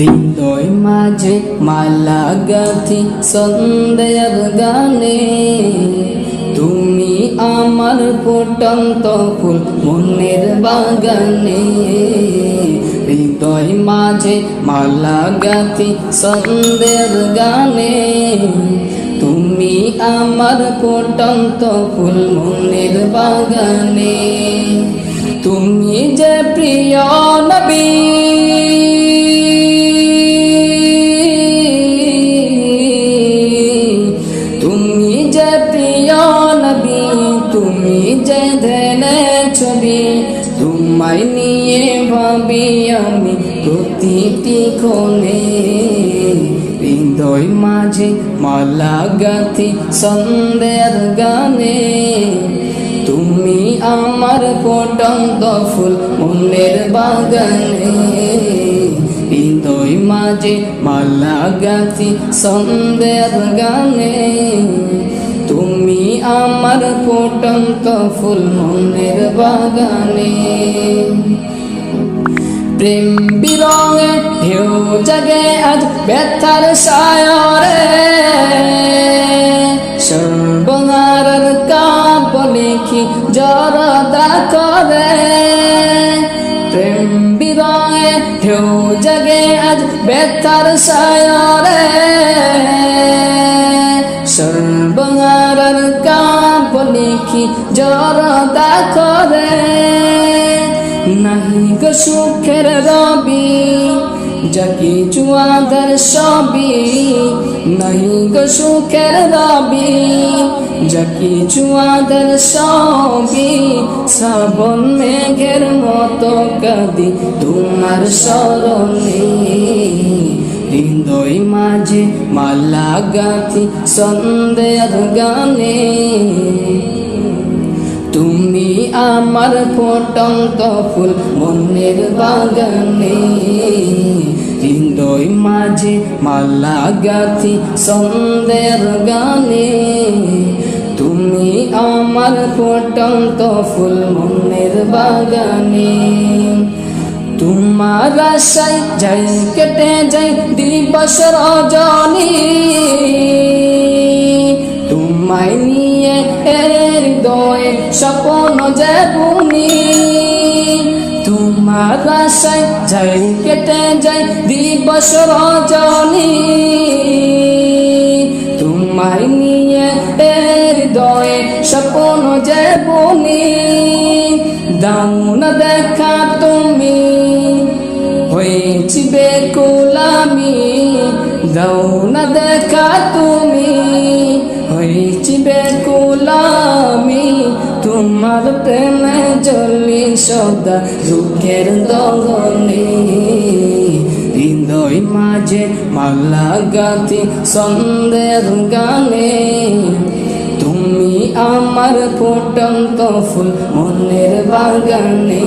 হৃদয় মাঝে মালা গাথি সন্ধ্যার গানে, তুমি আমার ফুটন্ত ফুল মনের বাগানে। হৃদয় মাঝে মালা গাথি সন্ধ্যার গানে, তুমি আমার ফুটন্ত ফুল মনের বাগানে। তুমি যে প্রিয় নবী, তুমি যে প্রিয় নবী, তুমি যে ধ্যানের ছবি, তোমায় নিয়ে ভাবি আমি প্রতিটি ক্ষণে। হৃদয় মাঝে মালা গাথি সন্ধ্যার গানে, তুমি আমার ফুটন্ত ফুল মনের বাগানে। হৃদয় মাঝে মালা গাথি সন্ধ্যার গানে, তুমি আমার ফুটন্ত ফুল মনের বাগানে। প্রেম বিরঙে ঢেউ জাগে আজ ব্যথার সায়রে, সর্বনারার কাব্য লিখি জরদা করে। প্রেম বিরঙে ঢেউ জাগে আজ ব্যথার সায়রে, সর্বনারার কাব্য লিখি জরদা করে। নাহি গো সুখের রবি যা কিছু আধার সবই, নাহি গো সুখের রবি যা কিছু আধার সবই। শ্রাবণ মেঘের মতো কাঁদি তোমার স্মরণে। হৃদয় মাঝে মালা গাথি সন্ধ্যার গানে, তুমি আমার ফুটন্ত ফুল মনের বাগানে। হৃদয় মাঝে মালা গাথি সন্ধ্যার গানে, তুমি আমার ফুটন্ত ফুল মনের বাগানে। তোমার আশায় যাই কেটে যাই দিবস রজনী, তোমায় নিয়ে হৃদয়ে স্বপ্ন যে বুনি। তোমার আশায় যাই কেটে যাই দিবস রজনী, তোমায় নিয়ে হৃদয়ে স্বপ্ন যে বুনি। দাও না দেখা তুমি হয়েছি বেকুল আমি, দাও না দেখা তুমি হয়েছি বেকুল আমি। তোমার প্রেমে জ্বলি সদা দুঃখের দহনে। হৃদয় মাঝে মালা গাথি সন্ধ্যার গানে, তুমি আমার ফুটন্ত ফুল মনের বাগানে।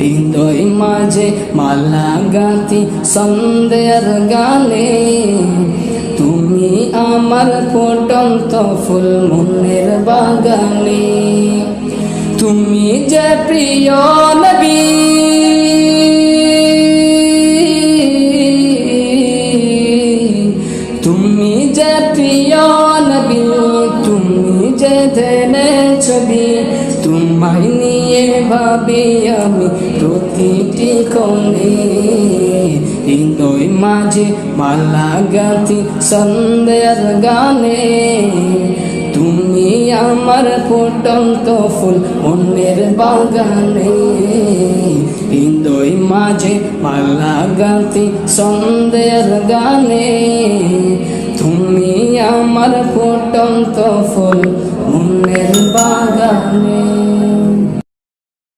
হৃদয় মাঝে মালা গাথি সন্ধ্যার গানে, তুমি আমার ফুটন্ত ফুল মনের বাগানে। তুমি যে প্রিয় নবী, তুমি যে প্রিয় নবী, তুমি যে ধ্যানের ছবি, তোমায় নিয়ে ভাবি আমি প্রতিটি ক্ষণে। হৃদয় মাঝে মালা গাথি সন্ধ্যার গানে, তুমি আমার ফুটন্ত ফুল মনের বাগানে। হৃদয় মাঝে মালা গাথি সন্ধ্যার গানে, তুমি আমার ফুটন্ত ফুল মনের বাগানে।